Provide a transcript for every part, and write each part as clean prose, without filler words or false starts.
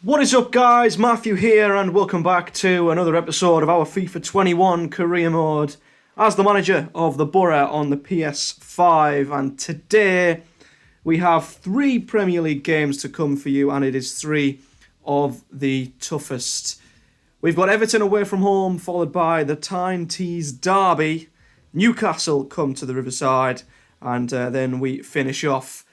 What is up, guys? Matthew here, and welcome back to another episode of our FIFA 21 career mode as the manager of the Boro on the PS5. And today we have 3 Premier League games to come for you, and it is 3 of the toughest. We've got Everton away from home, followed by the Tyne Tees derby. Newcastle come to the Riverside, and then we finish off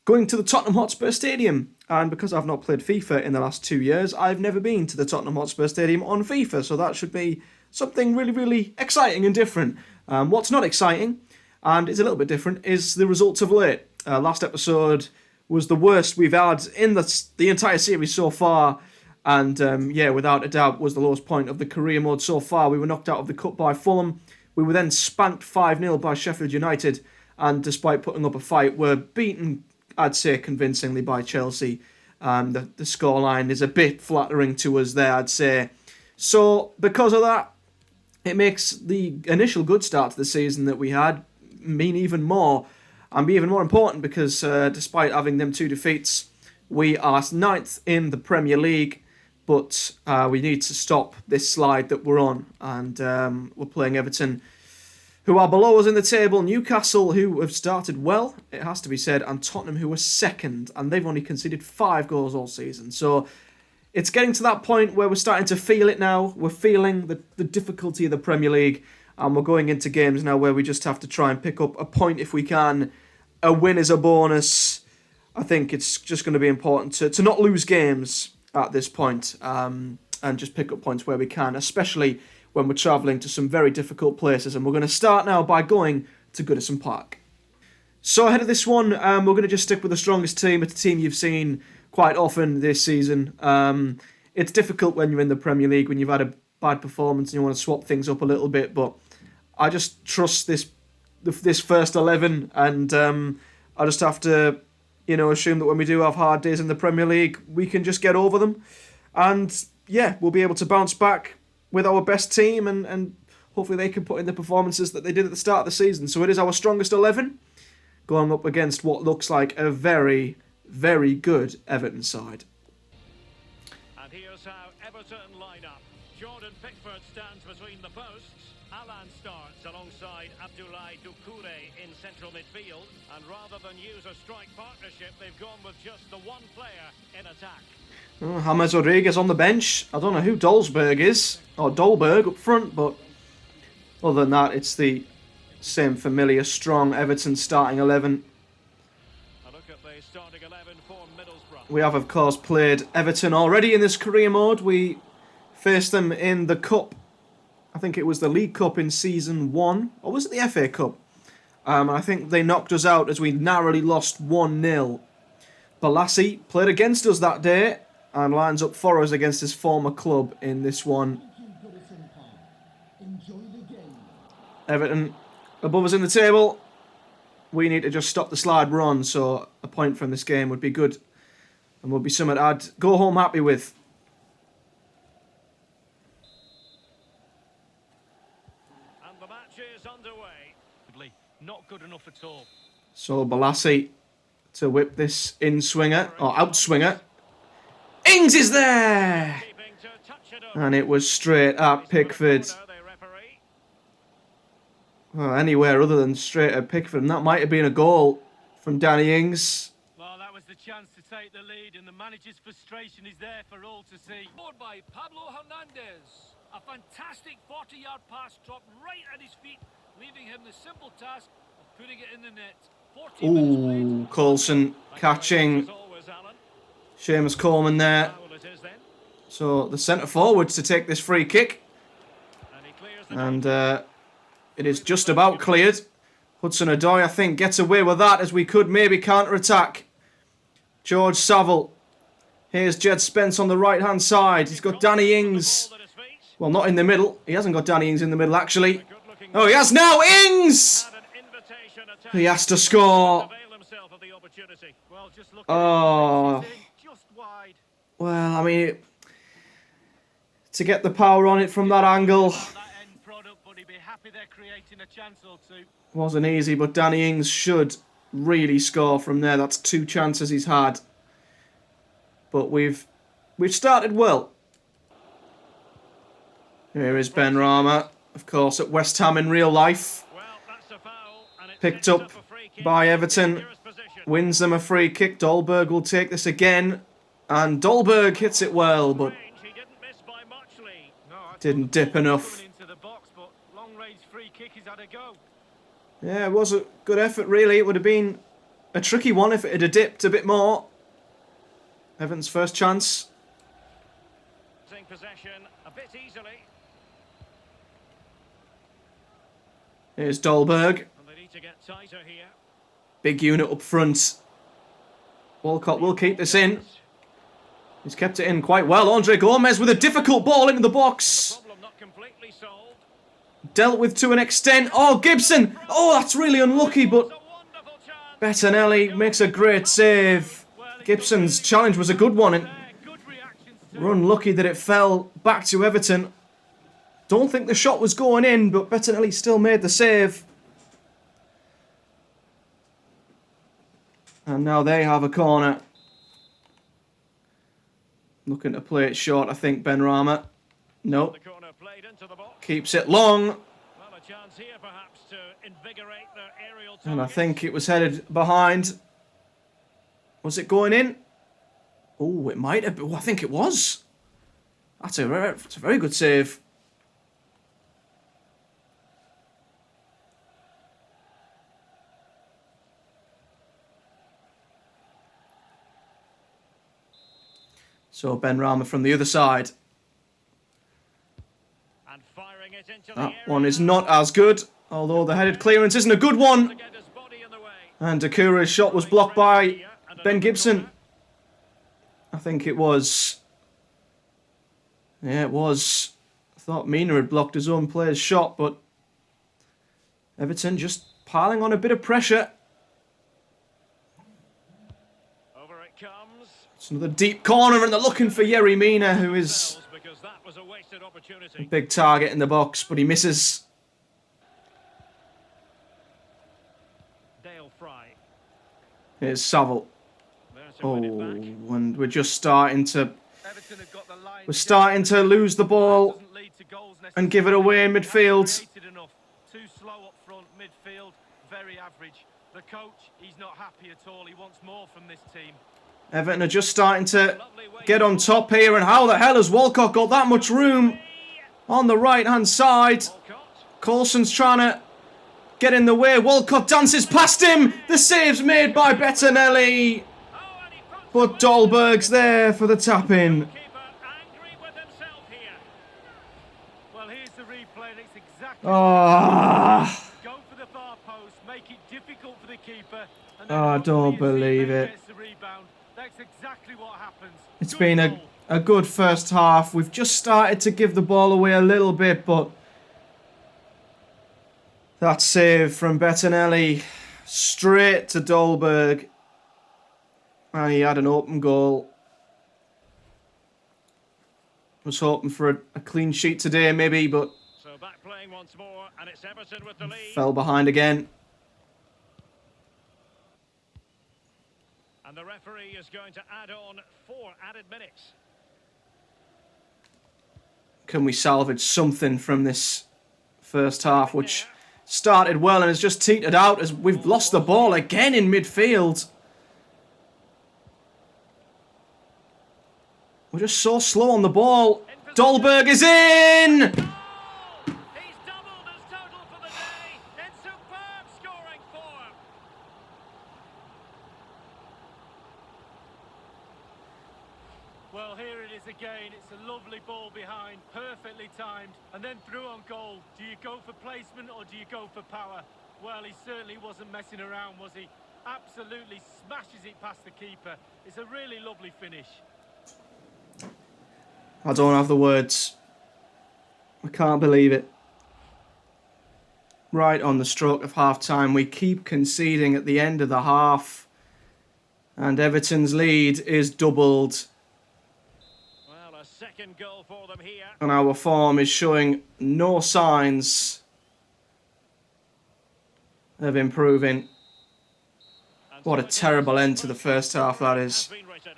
going to the Tottenham Hotspur Stadium. And because I've not played FIFA in the last 2 years, I've never been to the Tottenham Hotspur Stadium on FIFA. So that should be something really, really exciting and different. What's not exciting, and is a little bit different, is the results of late. Last episode was the worst we've had in the entire series so far. And without a doubt, was the lowest point of the career mode so far. We were knocked out of the cup by Fulham. We were then spanked 5-0 by Sheffield United. And despite putting up a fight, were beaten, I'd say, convincingly by Chelsea. The scoreline is a bit flattering to us there, I'd say. So, because of that, it makes the initial good start to the season that we had mean even more. And be even more important because despite having them 2 defeats, we are 9th in the Premier League. But we need to stop this slide that we're on. And we're playing Everton, who are below us in the table, Newcastle, who have started well, it has to be said, and Tottenham, who are second, and they've only conceded 5 goals all season. So it's getting to that point where we're starting to feel it now. We're feeling the difficulty of the Premier League, and we're going into games now where we just have to try and pick up a point if we can. A win is a bonus. I think it's just going to be important to not lose games at this point, and just pick up points where we can, especially when we're travelling to some very difficult places. And we're going to start now by going to Goodison Park. So ahead of this one, we're going to just stick with the strongest team. It's a team you've seen quite often this season. It's difficult when you're in the Premier League, when you've had a bad performance and you want to swap things up a little bit. But I just trust this first 11, and I just have to, assume that when we do have hard days in the Premier League, we can just get over them. And yeah, we'll be able to bounce back with our best team, and hopefully they can put in the performances that they did at the start of the season. So it is our strongest 11, going up against what looks like a very, very good Everton side. And here's how Everton line up. Jordan Pickford stands between the posts. Alan starts alongside Abdoulaye Doucouré in central midfield. And rather than use a strike partnership, they've gone with just the one player in attack. James Rodriguez on the bench. I don't know who Dolberg is, or Dolberg up front, but other than that, it's the same familiar, strong Everton starting 11. A look at the starting 11 for Middlesbrough. We have, of course, played Everton already in this career mode. We faced them in the Cup. I think it was the League Cup in Season 1, or was it the FA Cup? I think they knocked us out as we narrowly lost 1-0. Balassi played against us that day, and lines up for us against his former club in this one. Everton above us in the table. We need to just stop the slide we're on, so a point from this game would be good, and would be something I'd go home happy with. And the match is underway. Not good enough at all. So Balassi to whip this in-swinger, or out-swinger. Ings is there! And it was straight at Pickford. Well, anywhere other than straight at Pickford, and that might have been a goal from Danny Ings. Well, that was the chance to take the lead, and the manager's frustration is there for all to see. Scored by Pablo Hernandez. A fantastic 40-yard pass dropped right at his feet, leaving him the simple task of putting it in the net. 14 minutes Ooh, played. Coulson catching Seamus Coleman there. So the centre forwards to take this free kick. And it is just about cleared. Hudson-Odoi, I think, gets away with that, as we could maybe counter-attack. George Saville. Here's Jed Spence on the right-hand side. He's got Danny Ings. Well, not in the middle. He hasn't got Danny Ings in the middle, actually. Oh, he has now! Ings! He has to score. Oh. Well, I mean, to get the power on it from that angle wasn't easy, but Danny Ings should really score from there. That's 2 chances he's had. But we've we've started well. Here is Ben Rama, of course, at West Ham in real life. Well, that's a foul, and it Picked sets up a free kick by in Everton. dangerous position. Wins them a free kick. Dolberg will take this again. And Dolberg hits it well, but Range, he didn't miss by much, Lee. No, I thought didn't the dip ball was enough. coming into the box, but long-range free kick, he's had a go. Yeah, it was a good effort, really. It would have been a tricky one if it had dipped a bit more. Everton's first chance. Losing possession a bit easily, Here's Dolberg. and they need to get tighter here. Big unit up front. Walcott will keep this in. He's kept it in quite well. Andre Gomez with a difficult ball into the The box. problem not completely solved. Dealt with to an extent. Oh, Gibson. Oh, that's really unlucky, but It's a wonderful chance. Bettinelli makes a great save. Gibson's challenge was a good one, and Good reactions we're unlucky that it fell back to Everton. Don't think the shot was going in, but Bettinelli still made the save. And now they have a corner. Looking to play it short, I think, Ben Rama. No, The corner played into the box. keeps it long. Well, a chance here perhaps to invigorate their aerial targets. And I think it was headed behind. Was it going in? Oh, it might have been. Oh, I think it was. That's a very good save. So Ben Rama from the other side. And firing it into the That area. one is not as good, although the headed clearance isn't a good one. To get his body in the way. And Dakura's shot was blocked by Ben Gibson. I think it was. Yeah, it was. I thought Mina had blocked his own player's shot, but Everton just piling on a bit of pressure. Over it comes. It's another deep corner, and they're looking for Yerry Mina, who is Because that was a wasted a opportunity. big target in the box, but he misses. Dale Fry. Here's Saville. There to Oh, win it back. and we're just starting to. Everton have got the line. We're starting to lose the ball Doesn't lead to goals and give it away in midfield. Created enough. Too slow up front, midfield, very average. The coach, he's not happy at all. He wants more from this team. Everton are just starting to get on top here, and how the hell has Walcott got that much room on the right-hand side? Walcott. Coulson's trying to get in the way. Walcott dances past him. The save's made by Bettinelli, Oh, and he puts but Dolberg's there for the tap-in. the keeper angry with himself here. Well, here's the replay, and it's exactly Ah, go for the far post, make it difficult for the keeper. And Oh, I don't hopefully his believe teammate it. gets the rebound. That's exactly what happens. it's Good been goal. a good first half. We've just started to give the ball away a little bit, but that save from Bettinelli straight to Dolberg. And he had an open goal. Was hoping for a clean sheet today, maybe, but So back playing once more, and it's Everton with the lead. fell behind again. And the referee is going to add on 4 added minutes. Can we salvage something from this first half, which started well and has just teetered out as we've lost the ball again in midfield? We're just so slow on the ball. Dolberg is in! He's doubled his total for the day in superb scoring form. Well, here it is again. It's a lovely ball behind, perfectly timed, and then through on goal. Do you go for placement or do you go for power? Well, he certainly wasn't messing around, was he? Absolutely smashes it past the keeper. It's a really lovely finish. I don't have the words. I can't believe it. Right on the stroke of half-time, we keep conceding at the end of the half. And Everton's lead is doubled. Well, a second goal for them here. And our form is showing no signs of improving. And What a so it is. terrible end to the first half that Has is. been written.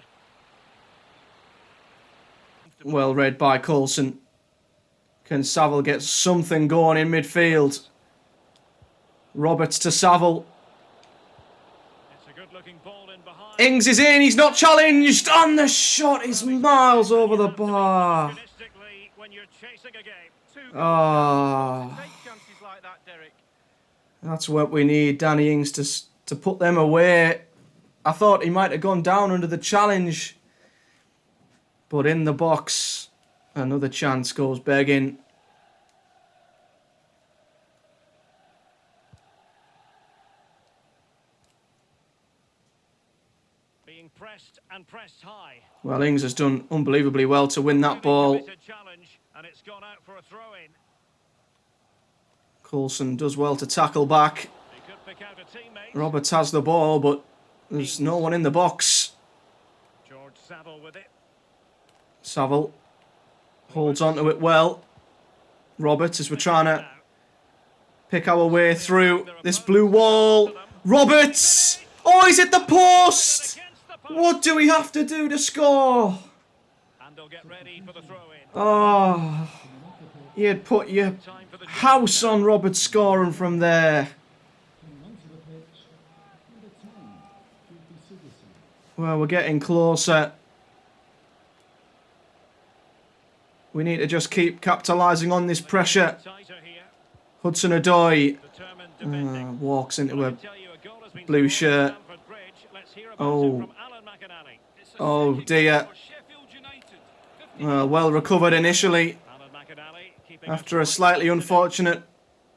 comfortably. Well read by Coulson. Can Saville get something going in midfield? Roberts to Saville. It's a good-looking ball in behind. Ings is in, he's not challenged, and the shot is miles over the bar. Opportunistically when you're chasing a game. Two goals Ah. to take chances like that, Derek. That's what we need, Danny Ings, to put them away. I thought he might have gone down under the challenge. But in the box, another chance goes begging. Being pressed and pressed high. Well, Ings has done unbelievably well to win that ball. Challenge, and it's gone out for a throw-in. Coulson does well to tackle back. He could pick out a teammate. Roberts has the ball, but there's no one in the box. George Saville with it. Saville holds onto it well. Roberts, as we're trying to pick our way through this blue wall. Roberts! Oh, he's hit the post! What do we have to do to score? And they'll get ready for the throw-in. Oh, you'd put your house on Roberts scoring from there. Well, we're getting closer. We need to just keep capitalising on this pressure. Tighter here. Hudson-Odoi Determined defending. walks into a Tell you a goal has been blue scored shirt. at Stamford Bridge. Let's hear about Oh. it from Alan McAnally. It's a Oh, second dear. goal for Sheffield United. Well recovered initially Alan McAnally keeping after a slightly unfortunate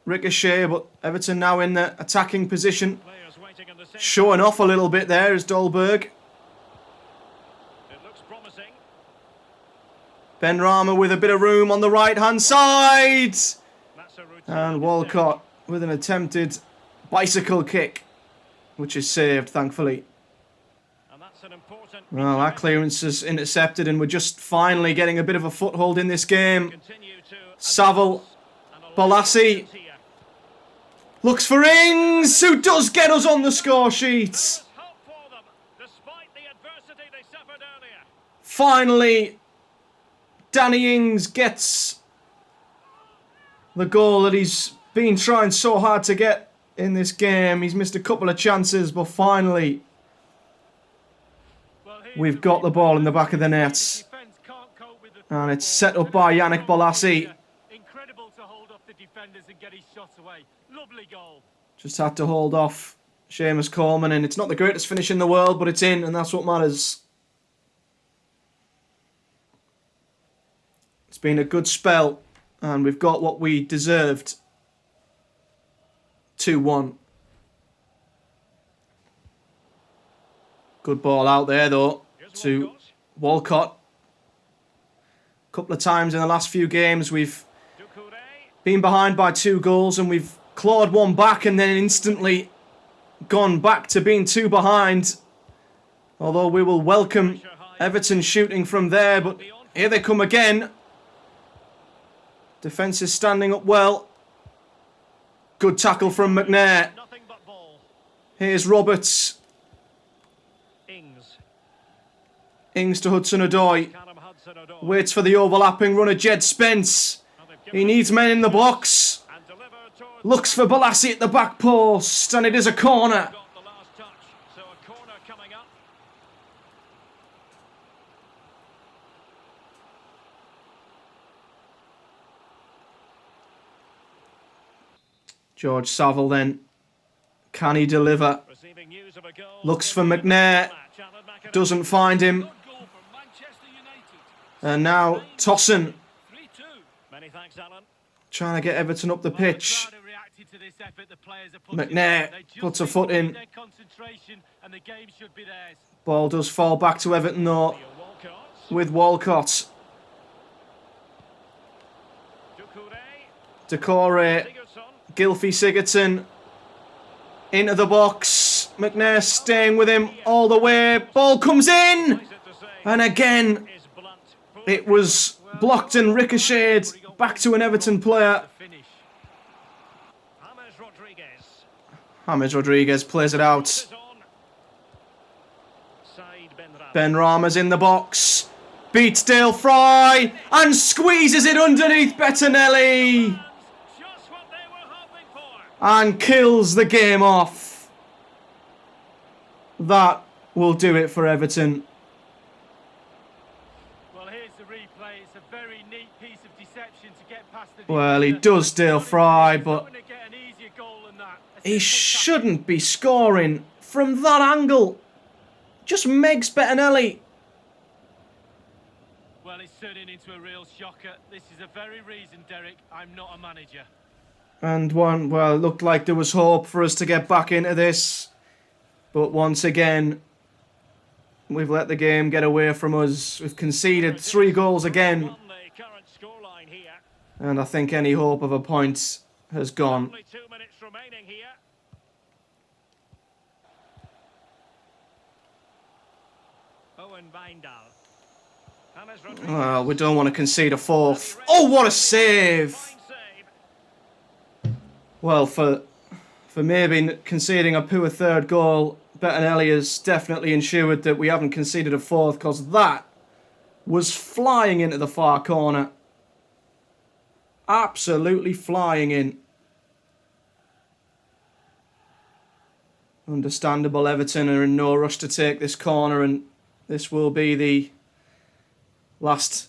ricochet, but Everton now in the attacking position. players waiting in the centre. Showing off a little bit there is Dolberg. It looks promising. Benrahma with a bit of room on the right-hand side. That's a routine And Walcott with an attempted bicycle kick, which is saved, thankfully. And that's an important Well, that clearance is intercepted, and we're just finally getting a bit of a foothold in this game. continue to Saville, and a lot of Balassi options here. looks for Ings, who does get us on the score sheet. There's hope for them, despite the adversity they suffered earlier. Finally, Danny Ings gets the goal that he's been trying so hard to get in this game. He's missed a couple of chances, but finally, Well, here's we've got the ball in the back of the net. defence can't cope with the And it's through set ball. up by Yannick Balassi. Incredible to hold off the defenders and get his shot away. Lovely goal. Just had to hold off Seamus Coleman, and it's not the greatest finish in the world, but it's in, and that's what matters. It's been a good spell, and we've got what we deserved. 2-1. Good ball out there, though, Here's to Walcott. A couple of times in the last few games, we've Doucouré. been behind by 2 goals, and we've clawed one back and then instantly gone back to being 2 behind. Although we will welcome Everton shooting from there, but here they come again. Defence is standing up well. Good tackle from McNair. Nothing but ball. Here's Roberts. Ings. Ings to Hudson-Odoi. Callum Hudson-Odoi. Waits for the overlapping run of Jed Spence. And they've He given needs men in the box. and deliver towards Looks for Balassi at the back post, and it is a corner. got the last touch. So a corner coming up. George Saville then. Can he deliver? Receiving news of a goal. Looks for McNair. Alan McAnally. Doesn't find him. Good goal for Manchester United. And now Tossin 3-2. Many thanks, Alan. trying to get Everton up the pitch. Well, the crowd have reacted to this effort the players have put in. McNair They just puts a need foot to keep in. their concentration and the game should be theirs. Ball does fall back to Everton though, Theo Walcott. with Walcott. Doucouré. Decore, Sigurdsson. Gylfi Sigurdsson into the box. McNair staying with him all the way. Ball comes in, Plays it to say and again is blunt. it was blocked and ricocheted back to an Everton player. Finish. James Rodriguez. James Rodriguez plays it out. Is on. Said Benrahma. Benrahma's in the box. Beats Dale Fry and squeezes it underneath Bettinelli Just what they were hoping for. and kills the game off. That will do it for Everton. Well, here's the replay. It's a very neat piece of deception to get past the Well, he defender. does Dale Fry, but He's not gonna get an easier goal than that. A he simple shouldn't be scoring from that angle. Just megs Bettinelli. Well, it's turning into a real shocker. This is the very reason, Derek, I'm not a manager. And well, it looked like there was hope for us to get back into this. But once again, we've let the game get away from us. We've conceded 3 goals again. On the current scoreline here. And I think any hope of a point has gone. Only 2 minutes remaining here. Owen Bindal. James Rodriguez. Well, we don't want to concede a 4th. Oh, what a save! Fine save. Well, for maybe conceding a poor 3rd goal, Bettinelli has definitely ensured that we haven't conceded a 4th, because that was flying into the far corner. Absolutely flying in. Understandable, Everton are in no rush to take this corner, and this will be the last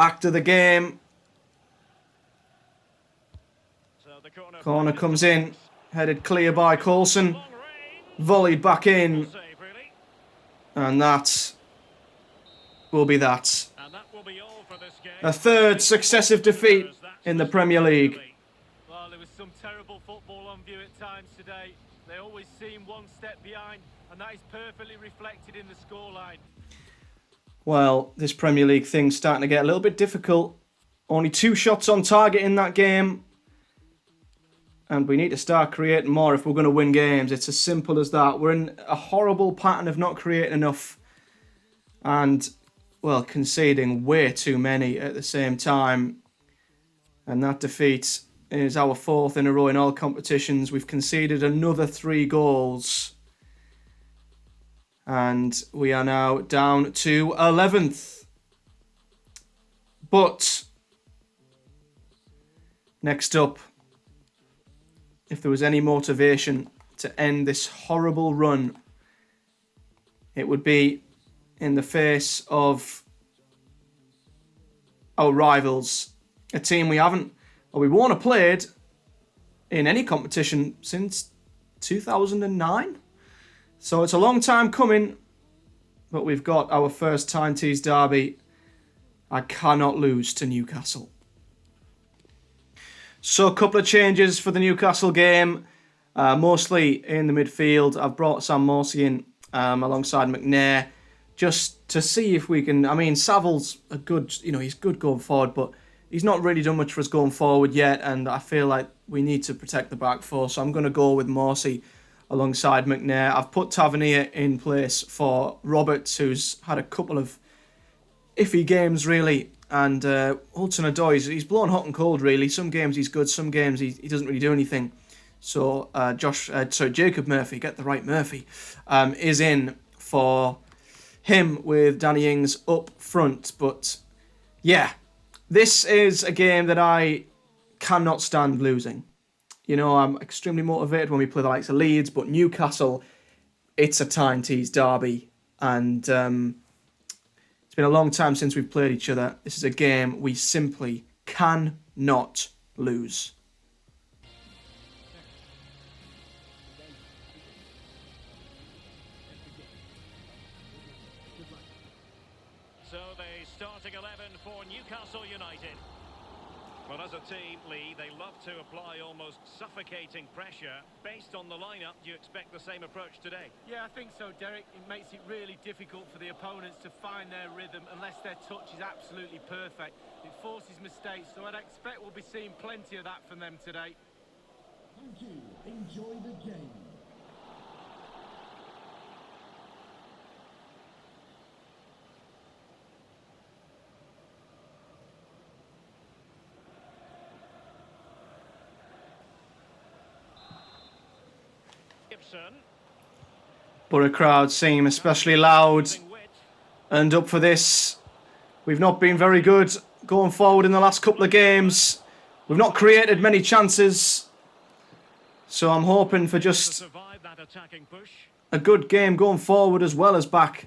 act of the game. So the Corner comes in, headed clear by Coulson, Long range. volleyed back in, Save, really. and that will be that. And that will be all for this game. A 3rd successive defeat in the Premier League. Well, there was some terrible football on view at times today. They always seem one step behind, and that is perfectly reflected in the scoreline. Well, this Premier League thing's starting to get a little bit difficult. Only 2 shots on target in that game. And we need to start creating more if we're going to win games. It's as simple as that. We're in a horrible pattern of not creating enough. And, well, conceding way too many at the same time. And that defeat is our 4th in a row in all competitions. We've conceded another 3 goals. And we are now down to 11th. But next up, if there was any motivation to end this horrible run, it would be in the face of our rivals, a team we haven't, or we won't have played in any competition since 2009. So it's a long time coming, but we've got our first Tyne-Tees derby. I cannot lose to Newcastle. So a couple of changes for the Newcastle game, mostly in the midfield. I've brought Sam Morsey in alongside McNair just to see if we can. I mean, Saville's a good, he's good going forward, but he's not really done much for us going forward yet, and I feel like we need to protect the back four. So I'm going to go with Morsey alongside McNair. I've put Tavernier in place for Roberts, who's had a couple of iffy games really. And Hudson-Odoi, he's blown hot and cold really. Some games he's good, some games he doesn't really do anything. So Jacob Murphy, get the right Murphy, is in for him with Danny Ings up front. But yeah, this is a game that I cannot stand losing. I'm extremely motivated when we play the likes of Leeds, but Newcastle, it's a Tyne-Tees derby. And it's been a long time since we've played each other. This is a game we simply cannot lose. So the starting 11 for Newcastle United. Well, as a team, Lee, they love to apply almost suffocating pressure. Based on the lineup, do you expect the same approach today? Yeah, I think so, Derek. It makes it really difficult for the opponents to find their rhythm unless their touch is absolutely perfect. It forces mistakes, so I'd expect we'll be seeing plenty of that from them today. Thank you. Enjoy the game. Gibson. Boro crowd seem especially loud and up for this. We've not been very good going forward in the last couple of games. We've not created many chances. So I'm hoping for just a good game going forward as well as back.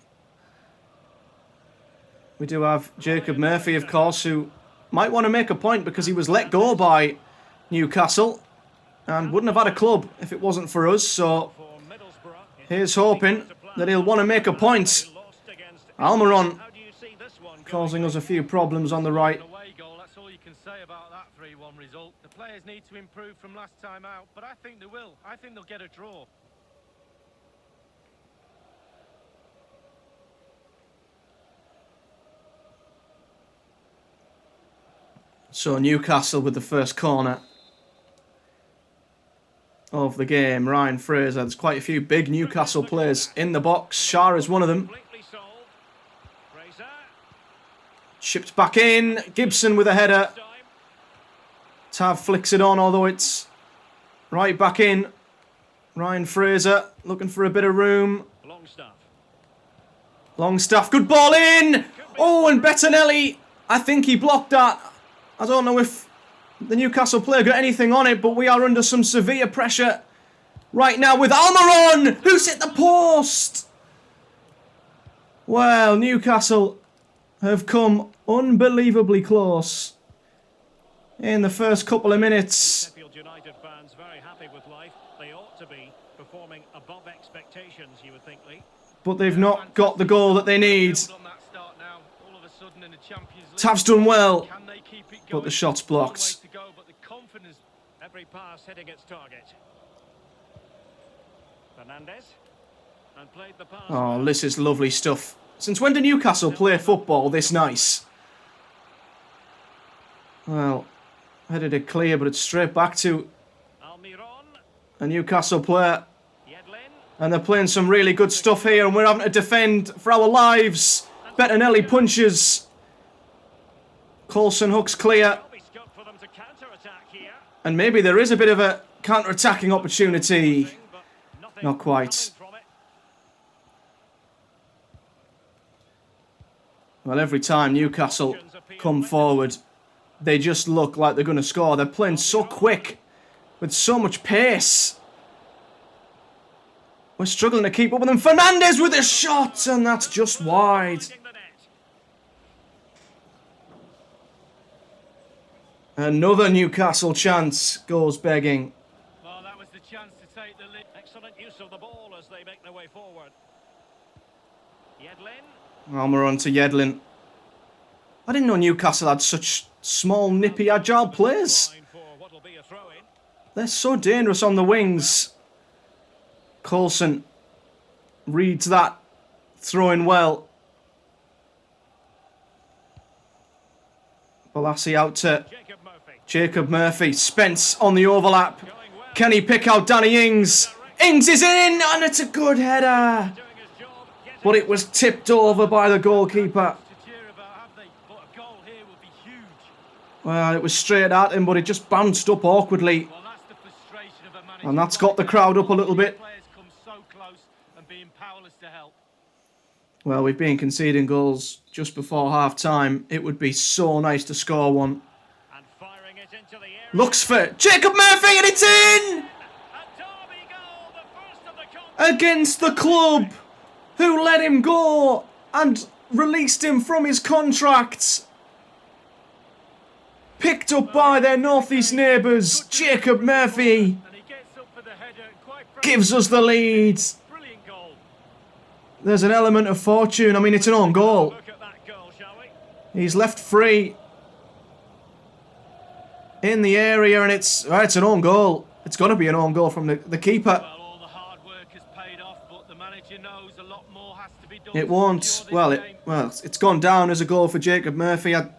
We do have Jacob Murphy, of course, who might want to make a point because he was let go by Newcastle and wouldn't have had a club if it wasn't for us. So here's hoping that he'll want to make a point. Almiron causing us a few problems on the right. That's all you can say about that 3-1 result. The players need to improve from last time out, but I think they will. I think they'll get a draw. So Newcastle with the first corner of the game. Ryan Fraser. There's quite a few big Newcastle players in the box. Shah is one of them. Chipped back in. Gibson with a header. Tav flicks it on, although it's right back in. Ryan Fraser looking for a bit of room. Longstaff. Good ball in. Oh, and Bettinelli. I think he blocked that. I don't know if the Newcastle player got anything on it, but we are under some severe pressure right now with Almiron, who's hit the post. Well, Newcastle have come unbelievably close in the first couple of minutes. Sheffield United fans very happy with life. They ought to be performing above expectations, you would think, Lee. But they've not got the goal that they need. Tav's done well, but the shot's blocked. Every pass hitting its target. Fernandez and played the pass. Oh, this is lovely stuff. Since when do Newcastle play football this nice? Well, headed it clear, but it's straight back to a Newcastle player. And they're playing some really good stuff here, and we're having to defend for our lives. Bettinelli punches. Coulson hooks clear. And maybe there is a bit of a counter-attacking opportunity. Not quite. Well, every time Newcastle come forward, they just look like they're going to score. They're playing so quick, with so much pace. We're struggling to keep up with them. Fernandez with a shot, and that's just wide. Another Newcastle chance goes begging. Well, that was the chance to take the lead. Excellent use of the ball as they make their way forward. Yedlin. Almiron to Yedlin. I didn't know Newcastle had such small, nippy, agile players. They're so dangerous on the wings. Coulson reads that, throwing well. Balassi out to Jacob Murphy. Spence on the overlap. Can he pick out Danny Ings? Ings is in, and it's a good header. But it was tipped over by the goalkeeper. Well, it was straight at him, but it just bounced up awkwardly. And that's got the crowd up a little bit. Well, we've been conceding goals just before half-time. It would be so nice to score one. Looks for Jacob Murphy, and it's in! Against the club, who let him go and released him from his contract. Picked up by their northeast neighbours, Jacob Murphy gives us the lead. There's an element of fortune. I mean, it's an own goal. He's left free in the area, and it's an own goal. It's got to be an own goal from the keeper. It won't. Well, it's gone down as a goal for Jacob Murphy. I'm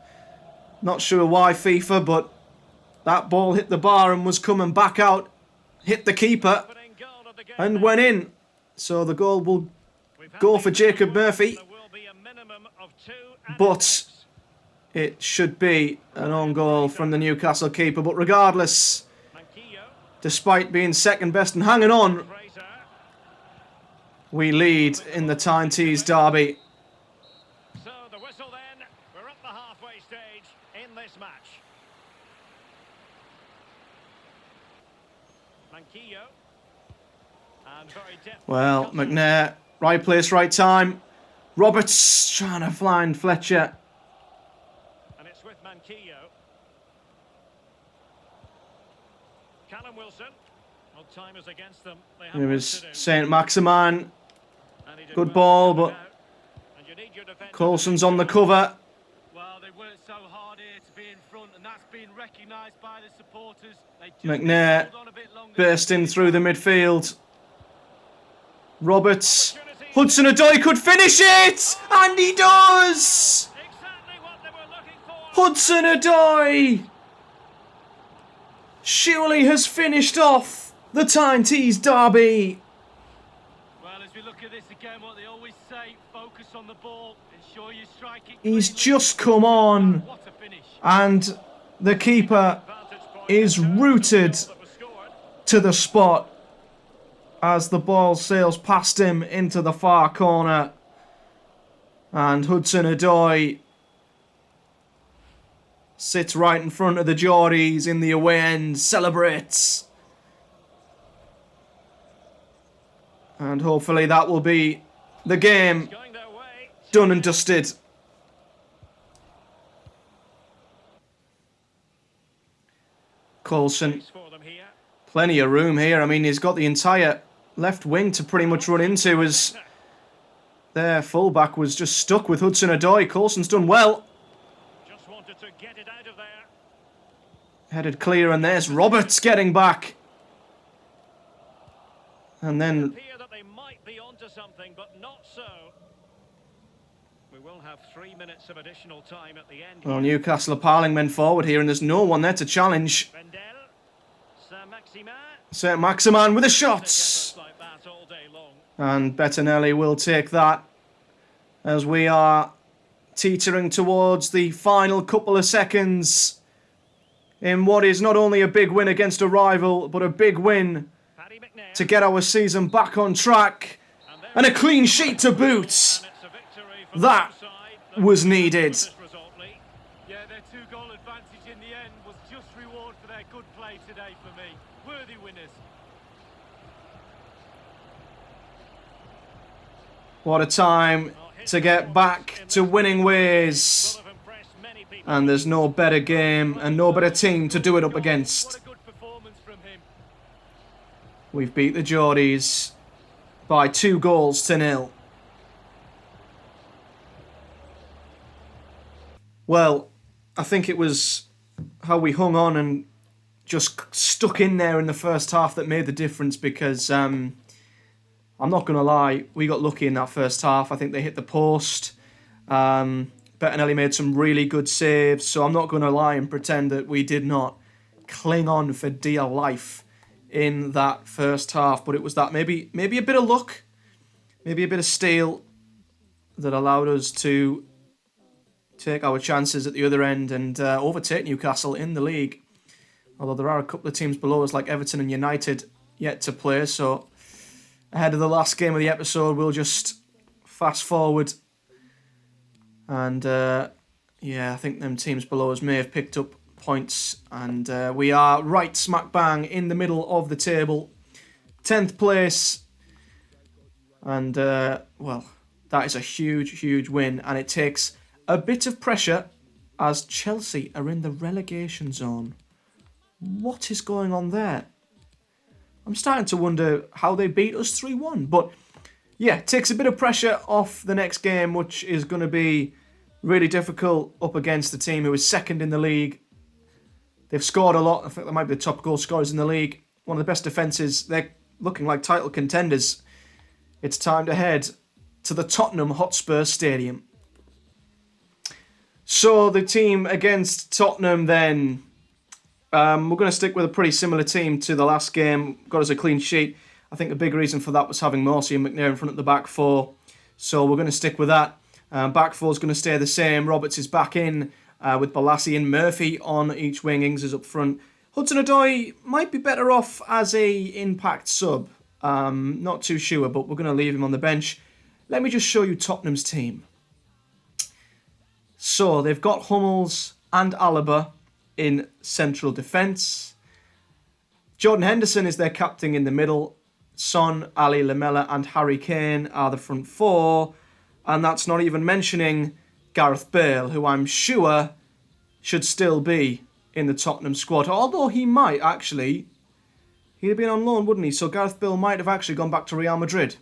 not sure why FIFA, but that ball hit the bar and was coming back out, hit the keeper, and went in. So the goal will go for Jacob Murphy, but it should be an own goal from the Newcastle keeper. But regardless, despite being second best and hanging on, we lead in the Tyne Tees derby. We're up the halfway stage in this match. Manquillo. And very deft. Well, McNair, right place, right time. Roberts trying to find Fletcher. And it's with Manquillo. Callum Wilson. Well, time is against them. They have It work was to do. Saint Maximin. And he did Good well ball, to get but it out. And you need your defender to Coulson's do on the so. cover. Well, they worked so hard here to be in front, and that's been recognised by the supporters. They just McNair hold on a bit longer. bursting through the midfield. Roberts. Hudson-Odoi could finish it! And he does! Exactly what they were looking for. Hudson-Odoi surely has finished off the Tyne-Tees derby. Well, as we look at this again, what they always say, focus on the ball, ensure you strike it He's cleanly. just come on, What a finish. and the keeper Advantage point is in terms of the rooted goal that was scored. to the spot as the ball sails past him into the far corner. And Hudson-Odoi sits right in front of the Geordies in the away end, celebrates. And hopefully that will be the game Going their way. done and dusted. Coulson, Space for them here. plenty of room here. I mean, he's got the entire left wing to pretty much run into as their fullback was just stuck with Hudson-Odoi. Coulson's done well. Just wanted to get it out of there. Headed clear, and there's Roberts getting back. And then, Appear that they might be onto something, but not so. We will have 3 minutes of additional time at the end. well, here. Newcastle are piling men forward here, and there's no one there to challenge. Vendel. Saint-Maximin. Saint Maximin with the Take shots. efforts like that all day long. And Bettinelli will take that as we are teetering towards the final couple of seconds in what is not only a big win against a rival, but a big win Paddy McNair. to get our season back on track. there And a it clean is. sheet to boot. And it's a victory for That the side that was needed. this result, Lee. Yeah, their 2-goal advantage in the end was just reward for their good play today for me. Worthy winners. What a time to get back to winning ways. Will have impressed many people. And there's no better game and no better team to do it up What against. a good performance from him. We've beat the Geordies by 2-0. Well, I think it was how we hung on and just stuck in there in the first half that made the difference because I'm not going to lie, we got lucky in that first half. I think they hit the post. Bettinelli made some really good saves, so I'm not going to lie and pretend that we did not cling on for dear life in that first half. But it was that maybe a bit of luck, maybe a bit of steel that allowed us to take our chances at the other end and overtake Newcastle in the league. Although there are a couple of teams below us like Everton and United yet to play, so ahead of the last game of the episode, we'll just fast forward. And yeah, I think them teams below us may have picked up points. And we are right smack bang in the middle of the table. 10th place. And, well, that is a huge, huge win. And it takes a bit of pressure as Chelsea are in the relegation zone. What is going on there? I'm starting to wonder how they beat us 3-1. But yeah, takes a bit of pressure off the next game, which is going to be really difficult up against the team who is second in the league. They've scored a lot. I think they might be the top goal scorers in the league. One of the best defences. They're looking like title contenders. It's time to head to the Tottenham Hotspur Stadium. So the team against Tottenham then... we're going to stick with a pretty similar team to the last game. Got us a clean sheet. I think a big reason for that was having Morsey and McNair in front of the back four. So we're going to stick with that. Back four is going to stay the same. Roberts is back in with Balassi and Murphy on each wing. Ings is up front. Hudson-Odoi might be better off as a impact sub. Not too sure, but we're going to leave him on the bench. Let me just show you Tottenham's team. So they've got Hummels and Alaba in central defence. Jordan Henderson is their captain in the middle. Son, Ali, Lamela and Harry Kane are the front four. And that's not even mentioning Gareth Bale, who I'm sure should still be in the Tottenham squad. Although he might actually. He'd have been on loan, wouldn't he? So Gareth Bale might have actually gone back to Real Madrid.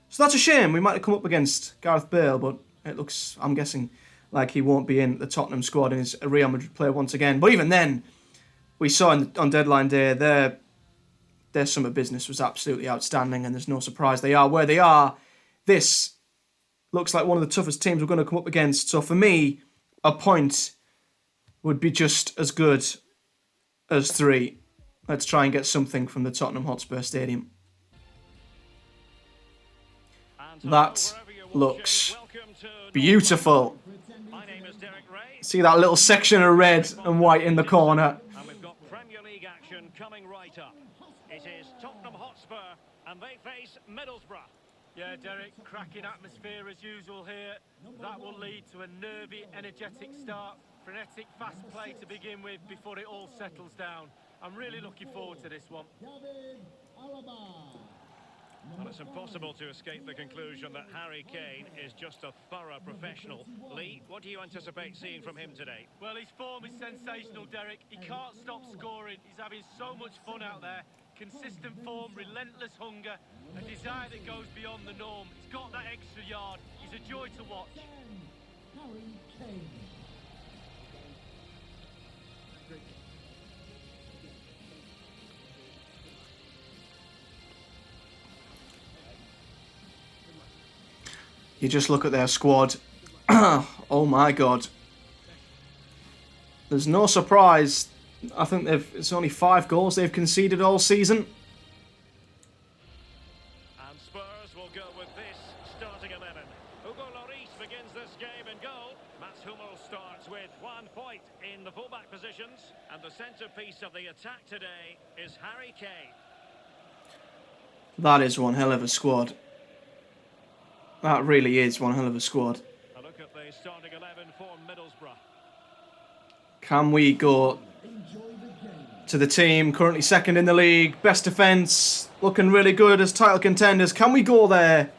So that's a shame. We might have come up against Gareth Bale, but it looks, I'm guessing, like he won't be in the Tottenham squad and is a Real Madrid player once again. But even then, we saw on deadline day their summer business was absolutely outstanding, and there's no surprise they are where they are. This looks like one of the toughest teams we're going to come up against. So for me, a point would be just as good as 3. Let's try and get something from the Tottenham Hotspur Stadium. That looks beautiful. See that little section of red and white in the corner. And we've got Premier League action coming right up. It is Tottenham Hotspur and they face Middlesbrough. Yeah, Derek, cracking atmosphere as usual here. That will lead to a nervy, energetic start. Frenetic, fast play to begin with before it all settles down. I'm really looking forward to this one. Well, it's impossible to escape the conclusion that Harry Kane is just a thorough professional. Lee, what do you anticipate seeing from him today? Well, his form is sensational, Derek. He can't stop scoring. He's having so much fun out there. Consistent form, relentless hunger, a desire that goes beyond the norm. He's got that extra yard. He's a joy to watch. Harry Kane. You just look at their squad. Oh my God. There's no surprise. I think it's only 5 goals they've conceded all season. And Spurs will go with this starting 11. Hugo Lloris begins this game in goal. Mats Hummels starts with 1 point in the fullback positions. And the centrepiece of the attack today is Harry Kane. That is one hell of a squad. That really is one hell of a squad. A look at the starting 11 for Middlesbrough. Can we go to the team currently second in the league, best defence, looking really good as title contenders? Can we go there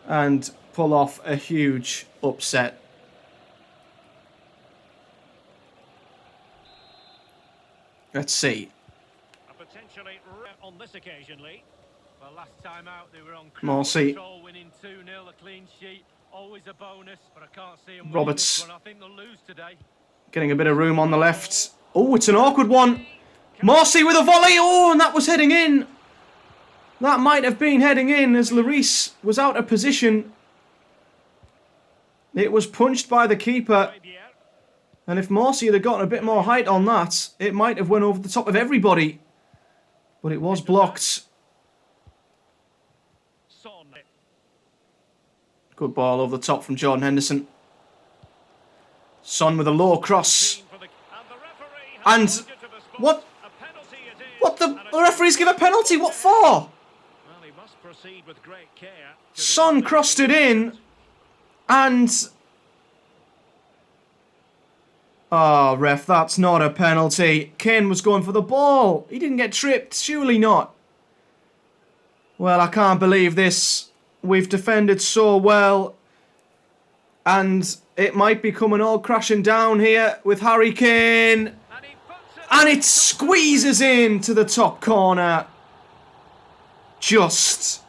and pull off a huge upset? Let's see. A potentially rare on this occasion, Lee. Well, last time out they were on Marcy. control, winning 2-0, a clean sheet. Always a bonus, but I can't see them Roberts. winning this one. I think they'll lose today. Getting a bit of room on the left. Oh, it's an awkward one. Marcy with a volley. Oh, and that was heading in. That might have been heading in as Lloris was out of position. It was punched by the keeper. And if Marcy had gotten a bit more height on that, it might have went over the top of everybody. But it was blocked. Good ball over the top from Jordan Henderson. Son with a low cross. And what? What the referees give a penalty? What for? Well, he must proceed with great care. Son crossed it in. And... oh, ref, that's not a penalty. Kane was going for the ball. He didn't get tripped. Surely not. Well, I can't believe this. We've defended so well. And it might be coming all crashing down here with Harry Kane. And it squeezes into the top corner. Just.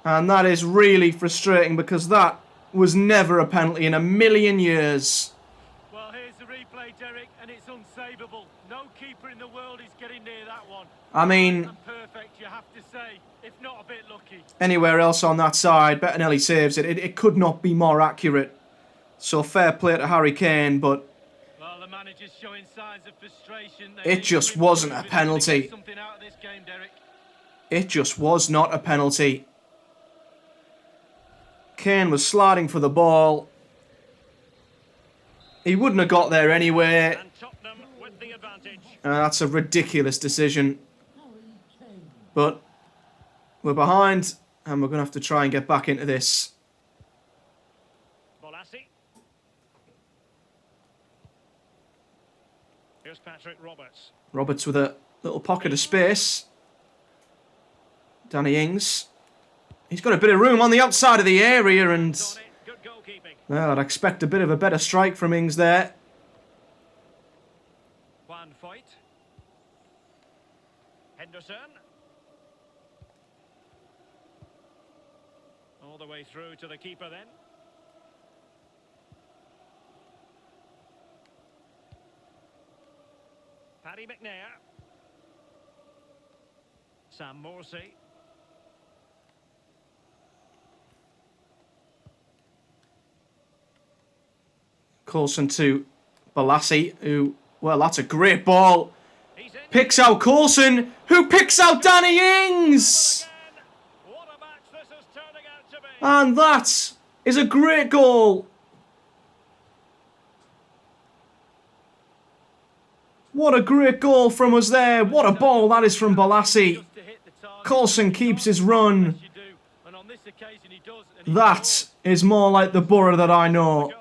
And that is really frustrating because that was never a penalty in a million years. Well, here's the replay, Derek, and it's unsavable. No keeper in the world is getting near that one. I mean... perfect, you have to say, if not a bit lucky. Anywhere else on that side, Bettinelli saves it. It could not be more accurate. So fair play to Harry Kane, but... well, the manager's showing signs of frustration. It just wasn't a penalty. Something out of this game, Derek. It just was not a penalty. Kane was sliding for the ball. He wouldn't have got there anyway. And Tottenham with the advantage. That's a ridiculous decision. But we're behind, and we're going to have to try and get back into this. Bolassi. Here's Patrick Roberts. Roberts with a little pocket of space. Danny Ings. He's got a bit of room on the outside of the area, and Good goalkeeping. well, I'd expect a bit of a better strike from Ings there. Juan Foyt. Henderson. All the way through to the keeper then. Paddy McNair. Sam Morsey. Coulson to Balassi, who, well, that's a great ball. He's in. Picks out Coulson, who picks out Danny Ings! What a match this is turning out to be. And that is a great goal. What a great goal from us there. What a ball that is from Balassi. Just to hit the target. Coulson keeps his run. Yes, you do. And on this occasion he does. And he That scores. is more like the Boro that I know. Goal.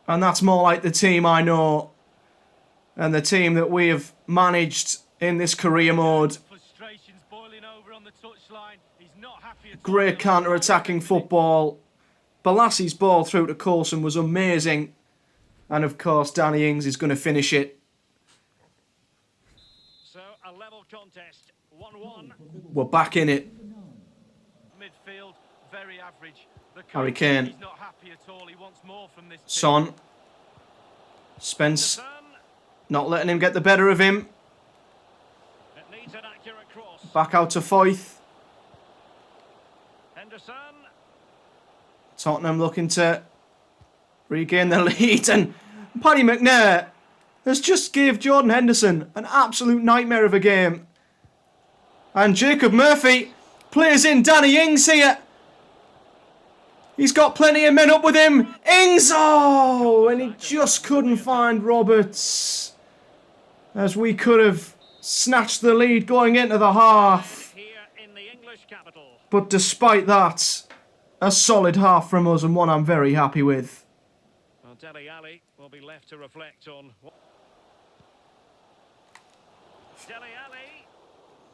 And that's more like the team I know. And the team that we have managed in this career mode. Frustrations boiling over on the touchline. He's not happy at all. Great counter-attacking football. Balassi's ball through to Coulson was amazing. And of course, Danny Ings is going to finish it. So a level contest. 1-1. We're back in it. Midfield, very average. The Harry coach, Kane. He's not happy at all. He wants more from this team. Son. Spence Son. not letting him get the better of him. It needs an accurate cross. Back out to Foyth. Henderson. Tottenham looking to regain the lead. And Paddy McNair has just gave Jordan Henderson an absolute nightmare of a game. And Jacob Murphy plays in Danny Ings here. He's got plenty of men up with him. Ings! Oh! And he just couldn't find Roberts. As we could have snatched the lead going into the half. Here in the English capital. But despite that, a solid half from us and one I'm very happy with. Well, Dele Alli will be left to reflect on what... Dele Alli.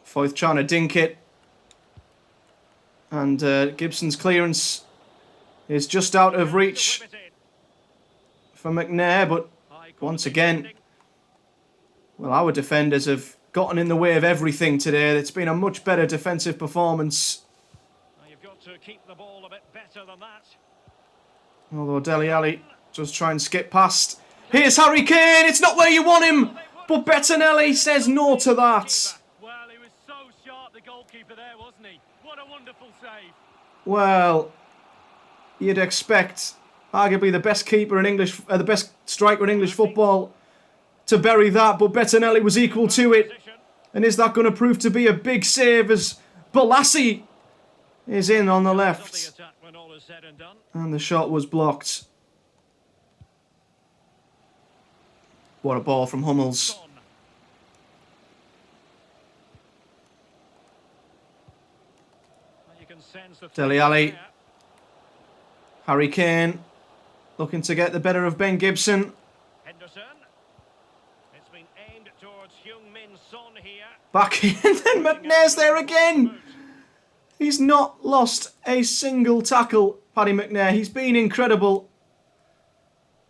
Foyth trying to dink it. And Gibson's clearance is just out of reach Limited. for McNair. But High once quality again, defending. well, our defenders have gotten in the way of everything today. It's been a much better defensive performance. Well, you've got to keep the ball a bit better than that. Although Dele Alli does try and skip past. Here's Harry Kane. It's not where you want him. But Bettinelli says no to that. Well, he was so sharp, the goalkeeper there, wasn't he? What a wonderful save. Well, you'd expect arguably the best keeper in English, the best striker in English football to bury that, but Bettinelli was equal to it. Position. And is that going to prove to be a big save as Balassi is in on the Lovely left? attack when all is said and done. And the shot was blocked. What a ball from Hummels. Son. Well, you can sense the Dele Alli. there. Harry Kane looking to get the better of Ben Gibson. Henderson. It's been aimed towards Heung-min Son here. Back in, and McNair's there again. He's not lost a single tackle, Paddy McNair. He's been incredible.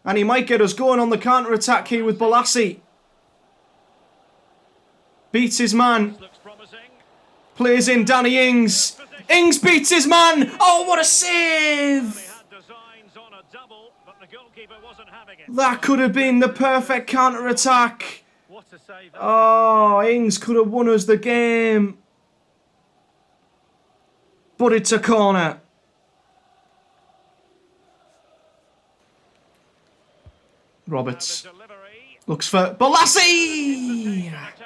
And he might get us going on the counter-attack here with Balassi. Beats his man. Looks promising. Plays in Danny Ings. Ings beats his man. Oh, what a save! They had designs on a double, but the goalkeeper wasn't having it. That could have been the perfect counter-attack. What a save. that Oh, Ings could have won us the game. But it's a corner. Roberts The delivery. looks for Balassi. Attack,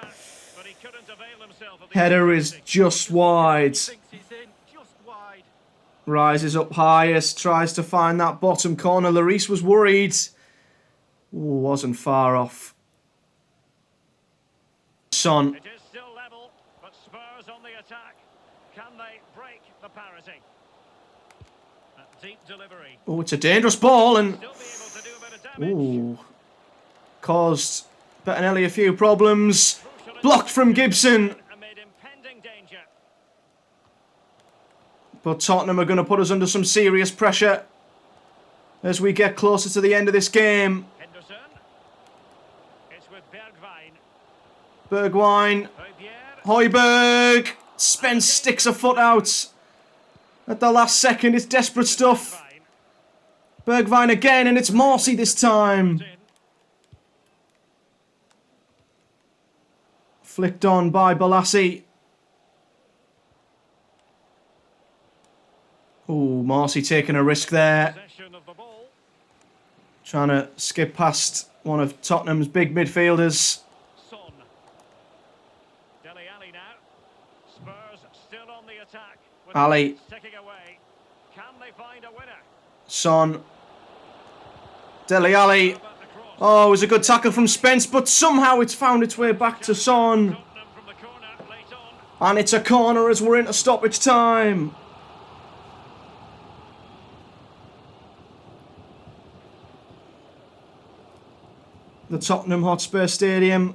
but he couldn't avail himself of the Header is just wide. is. Thinks it's in, just wide. Rises up highest, tries to find that bottom corner. Lloris was worried. Ooh, wasn't far off. Son. It is still level, but Spurs on the attack. Can they break the parity? A deep delivery. Oh, it's a dangerous ball and Still be able to do a bit of damage. ooh, caused Bettinelli a few problems. Blocked from Gibson. Amid impending danger. But Tottenham are going to put us under some serious pressure as we get closer to the end of this game. Henderson. It's with Bergwijn. Bergwijn. Højbjerg. Højbjerg. Spence sticks a foot out at the last second. It's desperate stuff. Bergwijn again, and it's Marcy this time. Flicked on by Balassi. Oh, Marcy taking a risk there. Possession of the ball. Trying to skip past one of Tottenham's big midfielders. Son. Dele Alli now. Spurs still on the attack. With Ali. Sticking away. Can they find a winner? Son. Dele Alli. About the cross. Oh, it was a good tackle from Spence, but somehow it's found its way back to Son. Tottenham from the corner late on. And it's a corner as we're into stoppage time. The Tottenham Hotspur Stadium.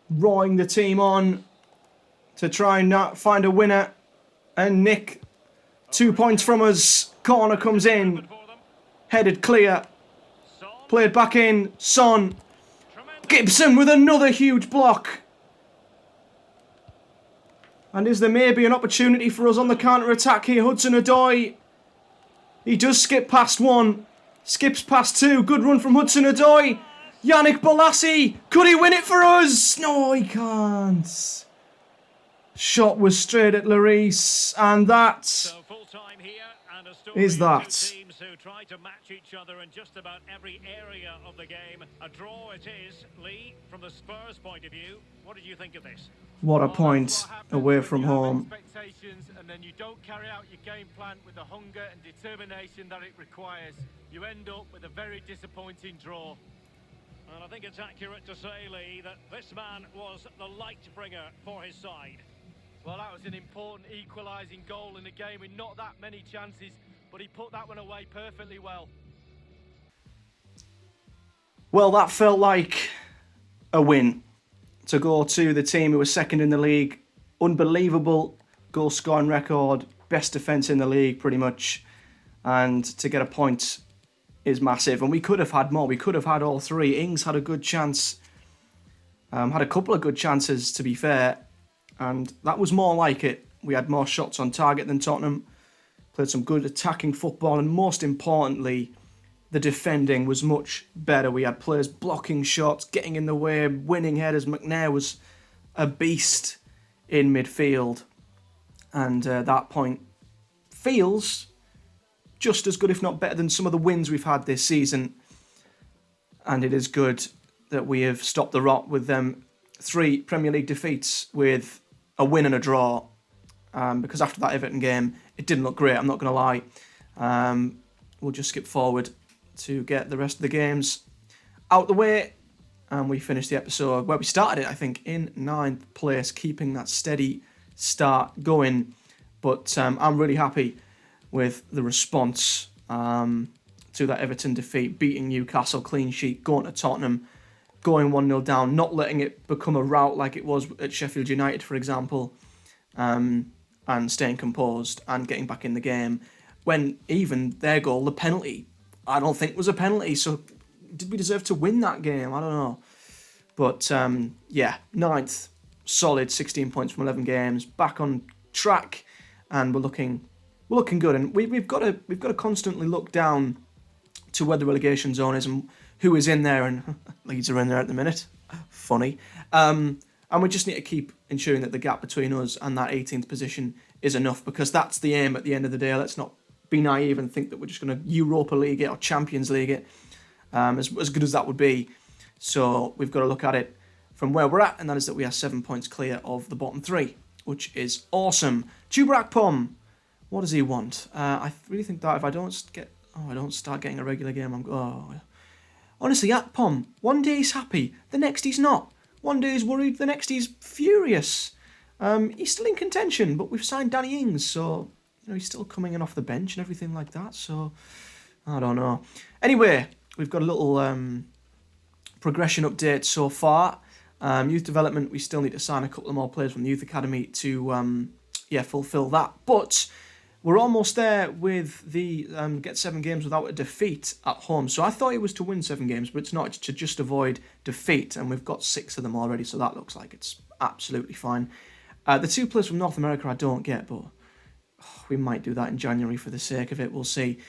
Roaring the team on to try and not find a winner. And Nick, 2 points from us. Corner comes in. For them. Headed clear. Son. Played back in. Son. Tremendous. Gibson with another huge block. And is there maybe an opportunity for us on the counter-attack here? Hudson-Odoi. He does skip past one. Skips past two. Good run from Hudson-Odoi. Yannick Balassi. Could he win it for us? No, he can't. Shot was straight at Lloris. And that So full time here and a story is of that. two teams who try to match each other in just about every area of the game. A draw it is. Lee, from the Spurs point of view, what did you think of this? What a Well, point that's what happens away when from you have home. expectations and then you don't carry out your game plan with the hunger and determination that it requires. You end up with a very disappointing draw. And I think it's accurate to say, Lee, that this man was the light bringer for his side. Well, that was an important equalising goal in the game with not that many chances, but he put that one away perfectly well. Well, that felt like a win to go to the team who was second in the league. Unbelievable goal scoring record, best defence in the league pretty much. And to get a point is massive. And we could have had more. We could have had all three. Ings had a good chance. Had a couple of good chances, to be fair. And that was more like it. We had more shots on target than Tottenham. Played some good attacking football. And most importantly, the defending was much better. We had players blocking shots, getting in the way, winning headers. McNair was a beast in midfield. And that point feels just as good, if not better, than some of the wins we've had this season. And it is good that we have stopped the rot with them 3 Premier League defeats with a win and a draw. Because after that Everton game, it didn't look great, I'm not going to lie. We'll just skip forward to get the rest of the games out the way. And we finished the episode where we started it, I think, in 9th place, keeping that steady start going. But I'm really happy with the response to that Everton defeat, beating Newcastle, clean sheet, going to Tottenham, going 1-0 down, not letting it become a rout like it was at Sheffield United, for example, and staying composed and getting back in the game. When even their goal, the penalty, I don't think was a penalty. So did we deserve to win that game? I don't know. But yeah, 9th, solid 16 points from 11 games, back on track, and we're looking good. And we've got to constantly look down to where the relegation zone is and who is in there, and Leeds are in there at the minute. Funny. And we just need to keep ensuring that the gap between us and that 18th position is enough, because that's the aim at the end of the day. Let's not be naive and think that we're just going to Europa League it or Champions League it, as good as that would be. So we've got to look at it from where we're at, and that is that we are 7 points clear of the bottom 3, which is awesome. Tubrak Pom, what does he want? I really think that if I don't start getting a regular game, honestly, at Pom, one day he's happy, the next he's not. One day he's worried, the next he's furious. He's still in contention, but we've signed Danny Ings, so he's still coming in off the bench and everything like that. So I don't know. Anyway, we've got a little progression update so far. Youth development, we still need to sign a couple of more players from the youth academy to fulfill that. But we're almost there with the get 7 games without a defeat at home. So I thought it was to win 7 games, but it's not. It's to just avoid defeat, and we've got 6 of them already, so that looks like it's absolutely fine. The 2 players from North America I don't get, but we might do that in January for the sake of it. We'll see.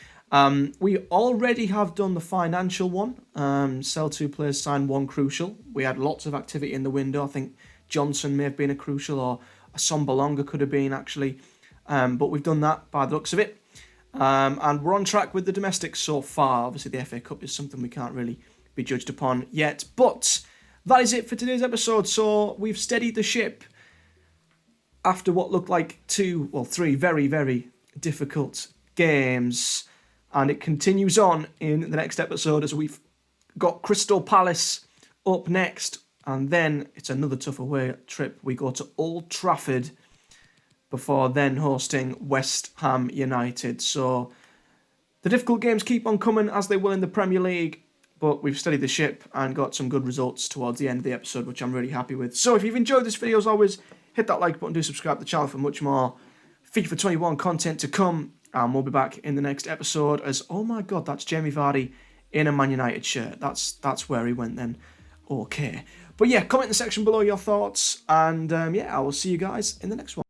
We already have done the financial one. Sell 2 players, sign 1 crucial. We had lots of activity in the window. I think Johnson may have been a crucial, or a Sombalonga could have been, actually. But we've done that by the looks of it. And we're on track with the domestics so far. Obviously, the FA Cup is something we can't really be judged upon yet. But that is it for today's episode. So we've steadied the ship after what looked like 3 very, very difficult games. And it continues on in the next episode as we've got Crystal Palace up next. And then it's another tough away trip. We go to Old Trafford before then hosting West Ham United. So the difficult games keep on coming as they will in the Premier League. But we've steadied the ship and got some good results towards the end of the episode, which I'm really happy with. So if you've enjoyed this video, as always, hit that like button, do subscribe to the channel for much more FIFA 21 content to come. And we'll be back in the next episode as, oh my God, that's Jamie Vardy in a Man United shirt. That's where he went then. Okay. But yeah, comment in the section below your thoughts. And I will see you guys in the next one.